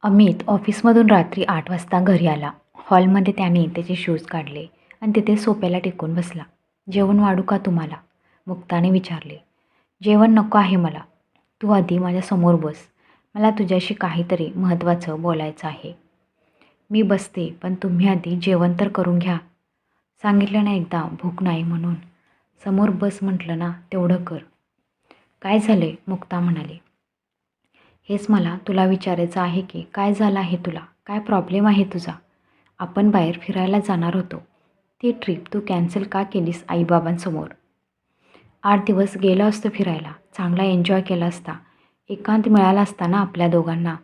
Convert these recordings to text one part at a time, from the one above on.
अमित ऑफिसमधून रात्री 8 वाजता घरी आला. हॉलमध्ये त्याने त्याचे शूज काढले आणि तिथे सोफ्याला टेकून बसला. जेवण वाढू का तुम्हाला? मुक्ताने विचारले. जेवण नको आहे मला. तू आधी माझ्यासमोर बस. मला तुझ्याशी काहीतरी महत्त्वाचं बोलायचं आहे. मी बसते, पण तुम्ही आधी जेवण तर करून घ्या. सांगितलं ना एकदा भूक नाही म्हणून. समोर बस म्हटलं ना तेवढं कर. काय झालंय? मुक्ता म्हणाली. हेच मला तुला विचारायचं आहे की काय झालं आहे तुला? काय प्रॉब्लेम आहे तुझा? आपण बाहेर फिरायला जाणार होतो. ती ट्रिप तू कॅन्सल का केलीस आईबाबांसमोर? 8 दिवस गेलो असतो फिरायला. चांगला एन्जॉय केला असता. एकांत मिळाला असता ना आपल्या दोघांना.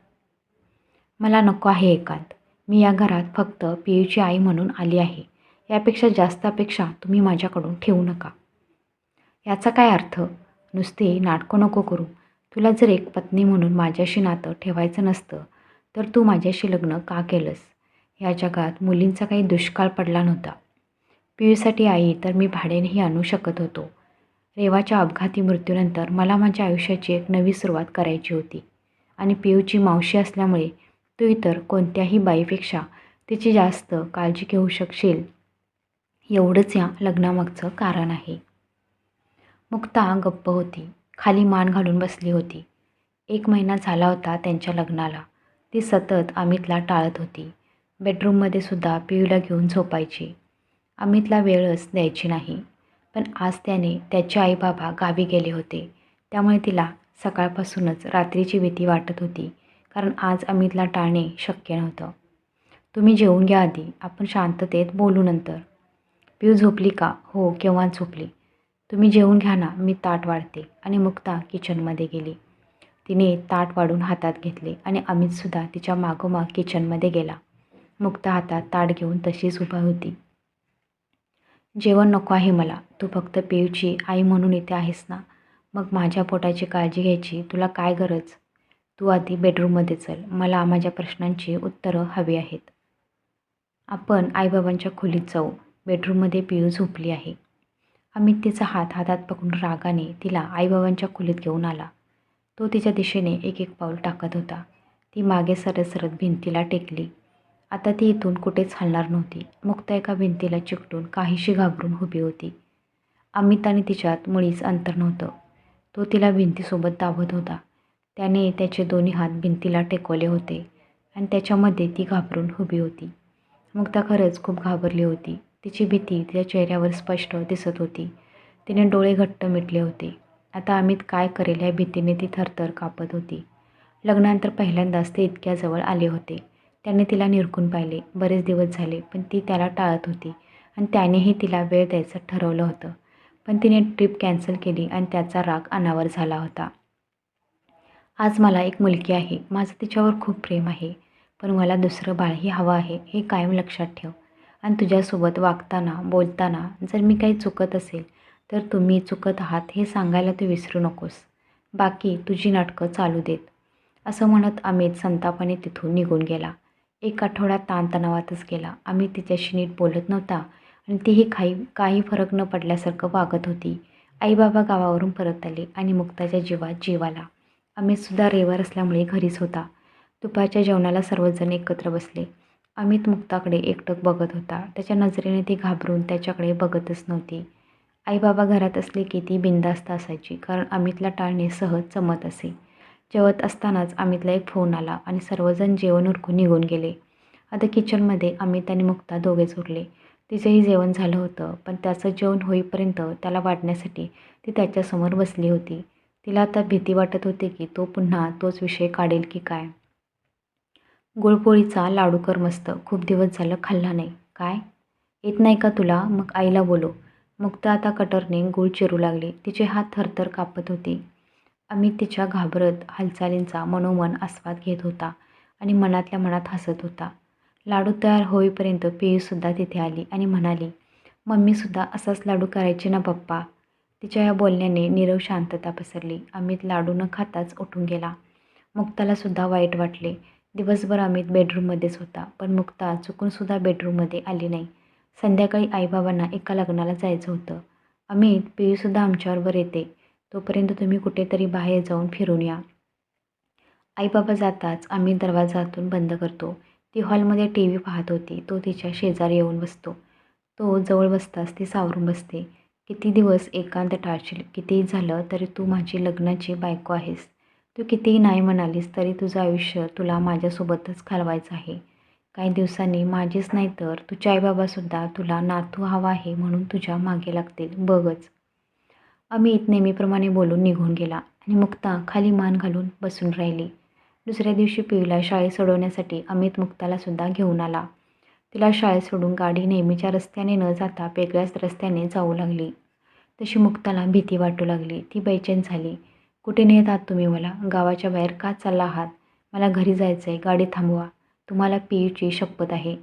मला नको आहे एकांत. मी या घरात फक्त पियूची आई म्हणून आली आहे. यापेक्षा जास्त अपेक्षा तुम्ही माझ्याकडून ठेवू नका. याचा काय अर्थ? नुसते नाटकं नको करू. तुला जर एक पत्नी म्हणून माझ्याशी नातं ठेवायचं नसतं तर तू माझ्याशी लग्न का केलंस? या जगात मुलींचा काही दुष्काळ पडला नव्हता. पियूसाठी आई तर मी भाड्यानेही आणू शकत होतो. रेवाच्या अपघाती मृत्यूनंतर मला माझ्या आयुष्याची एक नवी सुरुवात करायची होती आणि पियूची मावशी असल्यामुळे तू इतर कोणत्याही बाईपेक्षा तिची जास्त काळजी घेऊ शकशील एवढंच या लग्नामागचं कारण आहे. मुक्ता गप्प होती. खाली मान घालून बसली होती. 1 महिना झाला होता त्यांच्या लग्नाला. ती सतत अमितला टाळत होती. बेडरूममध्ये सुद्धा पियूला घेऊन झोपायची. अमितला वेळच द्यायची नाही. पण आज त्याने त्याचे आई-बाबा गावी गेले होते. त्यामुळे तिला सकाळपासूनच रात्रीची भीती वाटत होती. कारण आज अमितला टाळणे शक्य नव्हतं. तुम्ही जेवून घ्या आधी. आपण शांततेत बोलू नंतर. पिऊ झोपली का? हो, केव्हाच झोपली. तुम्ही जेवून घ्या ना, मी ताट वाढते. आणि मुक्ता किचनमध्ये गेली. तिने ताट वाढून हातात घेतले आणि अमितसुद्धा तिच्या मागोमाग किचनमध्ये गेला. मुक्ता हातात ताट घेऊन तशीच उभा होती. जेवण नको आहे मला. तू फक्त पियूची आई म्हणून इथे आहेस ना. मग माझ्या पोटाची काळजी घ्यायची तुला काय गरज? तू आधी बेडरूममध्ये चल. मला माझ्या प्रश्नांची उत्तरं हवी आहेत. आपण आईबाबांच्या खोलीत जाऊ. बेडरूममध्ये पिऊ झोपली आहे. अमित तिचा हात हातात पकडून रागाने तिला आईबाबांच्या खोलीत घेऊन आला. तो तिच्या दिशेने एक एक पाऊल टाकत होता. ती मागे सरत सरत भिंतीला टेकली. आता ती इथून कुठेच हलणार नव्हती. मुक्ता एका भिंतीला चिकटून काहीशी घाबरून उभी होती. अमित आणि तिच्यात मुळीच अंतर नव्हतं. तो तिला भिंतीसोबत दाबत होता. त्याने त्याचे दोन्ही हात भिंतीला टेकवले होते आणि त्याच्यामध्ये ती घाबरून उभी होती. मुक्ता खरंच खूप घाबरली होती. तिची भीती तिच्या चेहऱ्यावर स्पष्ट दिसत होती. तिने डोळे घट्ट मिटले होते. आता अमित काय करेल या भीतीने ती थरथर कापत होती. लग्नानंतर पहिल्यांदाच ते इतक्या जवळ आले होते. त्याने तिला निरखून पाहिले. बरेच दिवस झाले, पण ती त्याला टाळत होती आणि त्यानेही तिला वेळ द्यायचं ठरवलं होतं. पण तिने ट्रिप कॅन्सल केली आणि त्याचा राग अनावर झाला होता. आज मला एक मुलगी आहे. माझं तिच्यावर खूप प्रेम आहे. पण मला दुसरं बाळही हवं आहे हे कायम लक्षात ठेव. आणि तुझ्यासोबत वागताना, बोलताना जर मी काही चुकत असेल तर तुम्ही चुकत आहात हे सांगायला तू विसरू नकोस. बाकी तुझी नाटकं चालू देत. असं म्हणत अमित संतापाने तिथून निघून गेला. 1 आठवडा ताणतणावातच गेला. अमित तिच्याशी नीट बोलत नव्हता आणि तीही काही फरक न पडल्यासारखं वागत होती. आईबाबा गावावरून परत आले आणि मुक्ताच्या जीवात जीव आला. अमितसुद्धा रविवार असल्यामुळे घरीच होता. दुपारच्या जेवणाला सर्वजण एकत्र बसले. अमित मुक्ताकडे एकटक बघत होता. त्याच्या नजरेने ती घाबरून त्याच्याकडे बघतच नव्हती. आईबाबा घरात असले की ती बिनधास्त असायची, कारण अमितला टाळणे सहज जमत असे. जेवत असतानाच अमितला एक फोन आला आणि सर्वजण जेवण उरकून निघून गेले. आता किचनमध्ये अमित आणि मुक्ता दोघेच उरले. तिचंही जेवण झालं होतं, पण त्याचं जेवण होईपर्यंत त्याला वाढण्यासाठी ती त्याच्यासमोर बसली होती. तिला आता भीती वाटत होती की तो पुन्हा तोच विषय काढेल की काय. गुळपोळीचा लाडू कर मस्त. खूप दिवस झालं खाल्ला नाही. काय? येत नाही का तुला? मग आईला बोलव. मुक्ता आता कटरने गूळ चिरू लागली. तिचे हात थरथर कापत होते. अमित तिच्या घाबरत हालचालींचा मनोमन आस्वाद घेत होता आणि मनातल्या मनात हसत होता. लाडू तयार होईपर्यंत पियूसुद्धा तिथे आली आणि म्हणाली, मम्मीसुद्धा असाच लाडू करायची ना पप्पा. तिच्या या बोलण्याने नीरव शांतता पसरली. अमित लाडू न खाताच उठून गेला. मुक्तालासुद्धा वाईट वाटले. दिवसभर अमित बेडरूममध्येच होता, पण मुक्ता चुकूनसुद्धा बेडरूममध्ये आली नाही. संध्याकाळी आईबाबांना एका लग्नाला जायचं होतं. अमित, पियूसुद्धा आमच्याबरोबर येते. तोपर्यंत तुम्ही कुठेतरी बाहेर जाऊन फिरून या. आई बाबा जाताच आम्ही दरवाजातून बंद करतो. ती हॉलमध्ये टी व्ही पाहत होती. तो तिच्या शेजारी येऊन बसतो. तो जवळ बसताच ती सावरून बसते. किती दिवस एकांत टाळशील? कितीही झालं तरी तू माझी लग्नाची बायको आहेस. तू कितीही नाही म्हणालीस तरी तुझं आयुष्य तुला माझ्यासोबतच घालवायचं आहे. काही दिवसांनी माझीच नाही तर तुझे आईबाबासुद्धा तुला नातू हवा आहे म्हणून तुझ्या मागे लागतील, बघच. अमित नेहमीप्रमाणे बोलून निघून गेला आणि मुक्ता खाली मान घालून बसून राहिली. दुसऱ्या दिवशी पियूला शाळेत सोडवण्यासाठी अमित मुक्तालासुद्धा घेऊन आला. तिला शाळेत सोडून गाडी नेहमीच्या रस्त्याने न जाता वेगळ्याच रस्त्याने जाऊ लागली. तशी मुक्ताला भीती वाटू लागली. ती बेचैन झाली. कुठे नेत आहात तुम्ही मला? गावाच्या बाहेर का चालला आहात? मला घरी जायचं आहे. गाडी थांबवा. तुम्हाला पियूची शपथ आहे.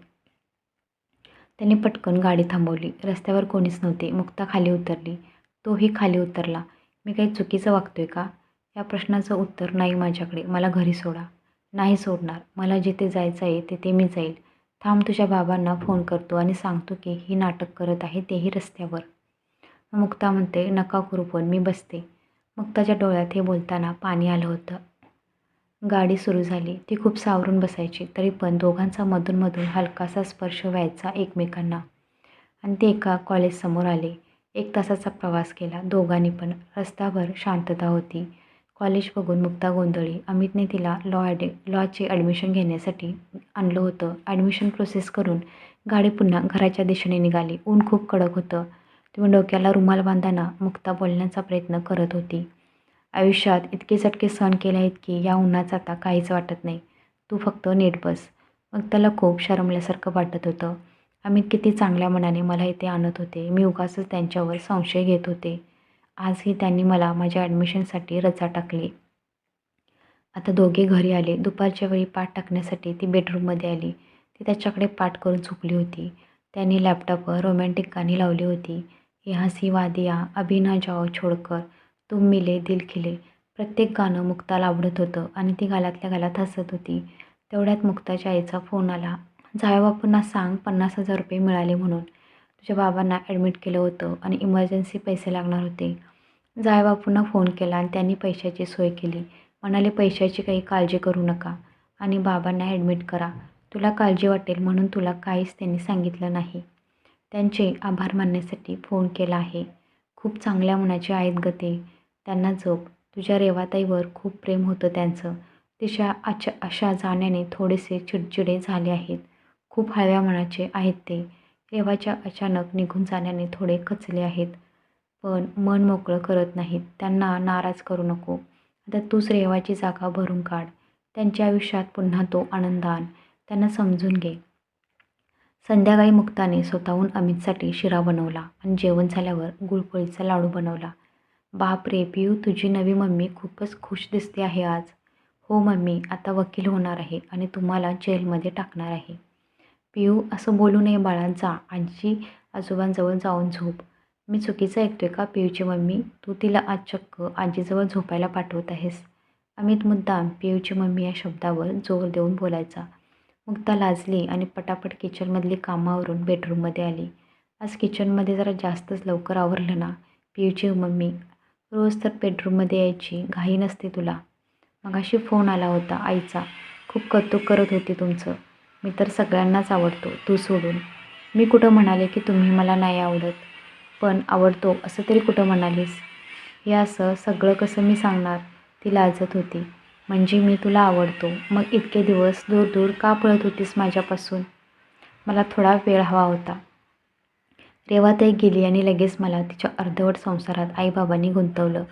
त्याने पटकन गाडी थांबवली. रस्त्यावर कोणीच नव्हते. मुक्ता खाली उतरली. तोही खाली उतरला. मी काही चुकीचं वागतोय का? या प्रश्नाचं उत्तर नाही माझ्याकडे. मला घरी सोडा. नाही सोडणार. मला जिथे जायचं आहे तिथे मी जाईल. थांब, तुझ्या बाबांना फोन करतो आणि सांगतो की ही नाटक करत आहे, तेही रस्त्यावर. मुक्ता म्हणते, नका करू फोन, मी बसते. मुक्ताच्या डोळ्यात हे बोलताना पाणी आलं होतं. गाडी सुरू झाली. ती खूप सावरून बसायची. तरी पण दोघांचा मधून हलकासा स्पर्श व्हायचा एकमेकांना. आणि ते एका कॉलेजसमोर आले. 1 तासाचा प्रवास केला दोघांनी पण. रस्त्यावर शांतता होती. कॉलेज बघून मुक्ता गोंधळली. अमितने तिला लॉचे ॲडमिशन घेण्यासाठी आणलं होतं. ॲडमिशन प्रोसेस करून गाडी पुन्हा घराच्या दिशेने निघाली. ऊन खूप कडक होतं. तुम्ही डोक्याला रुमाल बांधताना मुक्ता बोलण्याचा प्रयत्न करत होती. आयुष्यात इतके चटके सहन केले आहेत की या उन्हाचं आता काहीच वाटत नाही. तू फक्त नीट बस. मग त्याला खूप शरमल्यासारखं वाटत होतं. अमित किती चांगल्या मनाने मला इथे आणत होते. मी उगाचच त्यांच्यावर संशय घेत होते. आजही त्यांनी मला माझ्या ॲडमिशनसाठी रजा टाकली. आता दोघे घरी आले. दुपारच्या वेळी पाठ टाकण्यासाठी ती बेडरूममध्ये आली. ती त्याच्याकडे पाठ करून झोपली होती. त्यांनी लॅपटॉपवर रोमॅन्टिक गाणी लावली होती. ये हसी वादियाँ, अभी ना जाओ छोडकर, तुम मिले दिल खिले. प्रत्येक गाणं मुक्ताला आवडत होतं आणि ती गालातल्या गालात हसत होती. तेवढ्यात मुक्ताच्या आईचा फोन आला. जावईबापूंना सांग 50,000 रुपये मिळाले म्हणून. तुझ्या बाबांना ॲडमिट केलं होतं आणि इमर्जन्सी पैसे लागणार होते. जावईबापूंना फोन केला आणि त्यांनी पैशाची सोय केली. म्हणाले, पैशाची काही काळजी करू नका आणि बाबांना ॲडमिट करा. तुला काळजी वाटेल म्हणून तुला काहीच त्यांनी सांगितलं नाही. त्यांचे आभार मानण्यासाठी फोन केला आहे. खूप चांगल्या मनाचे आहेत ग ते. त्यांना जप. तुझ्या रेवाताईवर खूप प्रेम होतं त्यांचं. तिच्या अशा जाण्याने थोडेसे चिडचिडे झाले आहेत. खूप हळव्या मनाचे आहेत ते. रेवाच्या अचानक निघून जाण्याने थोडे खचले आहेत. पण मन मोकळं करत नाहीत. त्यांना नाराज करू नको. आता तूच रेवाची जागा भरून काढ. त्यांच्या आयुष्यात पुन्हा तो आनंद आण. त्यांना समजून घे. संध्याकाळी मुक्ताने स्वतःहून अमितसाठी शिरा बनवला आणि जेवण झाल्यावर गुळपोळीचा लाडू बनवला. बाप रे पियू, तुझी नवी मम्मी खूपच खुश दिसते आहे आज. हो मम्मी, आता वकील होणार आहे आणि तुम्हाला जेलमध्ये टाकणार आहे. पियू, असं बोलू नये बाळा. जा, आजी आजोबांजवळ जाऊन झोप. मी चुकीचं ऐकतोय का पियूची मम्मी? तू तिला आज चक्क आजीजवळ झोपायला पाठवत आहेस. अमित मुद्दाम पियूची मम्मी या शब्दावर जोर देऊन बोलायचा. मुक्ता लाजली आणि पटापट किचनमधली कामावरून बेडरूममध्ये आली. आज किचनमध्ये जरा जास्तच लवकर आवरलं ना पियूची मम्मी? रोज तर बेडरूममध्ये यायची घाई नसते तुला. मगाशी फोन आला होता आईचा. खूप कौतुक करत होती तुमचं. मी तर सगळ्यांनाच आवडतो, तू सोडून. मी कुठं म्हणाले की तुम्ही मला नाही आवडत? पण आवडतो असं तरी कुठं म्हणालीस? हे असं सगळं कसं मी सांगणार? ती लाजत होती. म्हणजे मी तुला आवडतो. मग इतके दिवस दूर दूर का पळत होतीस माझ्यापासून? मला थोडा वेळ हवा होता. रेवाताई गेली आणि लगेच मला तिच्या अर्धवट संसारात आईबाबांनी गुंतवलं.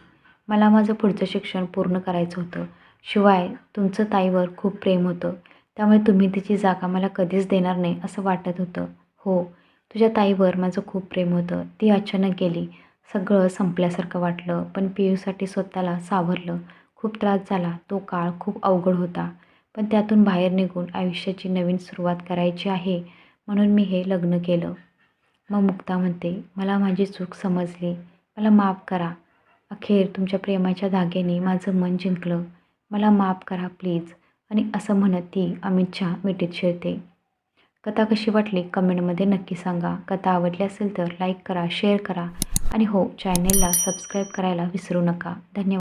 मला माझं पुढचं शिक्षण पूर्ण करायचं होतं. शिवाय तुमचं ताईवर खूप प्रेम होतं. त्यामुळे तुम्ही तिची जागा मला कधीच देणार नाही असं वाटत होतं. हो, तुझ्या ताईवर माझं खूप प्रेम होतं. ती अचानक गेली. सगळं संपल्यासारखं वाटलं. पण पियूसाठी स्वतःला सावरलं. खूप त्रास झाला. तो काळ खूप अवघड होता. पण त्यातून बाहेर निघून आयुष्याची नवीन सुरुवात करायची आहे म्हणून मी हे लग्न केलं. मग मुक्ता म्हणते, मला माझी चूक समजली. मला माफ करा. अखेर तुमच्या प्रेमाच्या धाग्याने माझं मन जिंकलं. मला माफ करा प्लीज. आणि असं म्हणत ती अमितच्या मिठीत शिरते. कथा कशी वाटली कमेंटमध्ये नक्की सांगा. कथा आवडली असेल तर लाईक करा, शेअर करा आणि हो, चॅनेलला सबस्क्राईब करायला विसरू नका. धन्यवाद.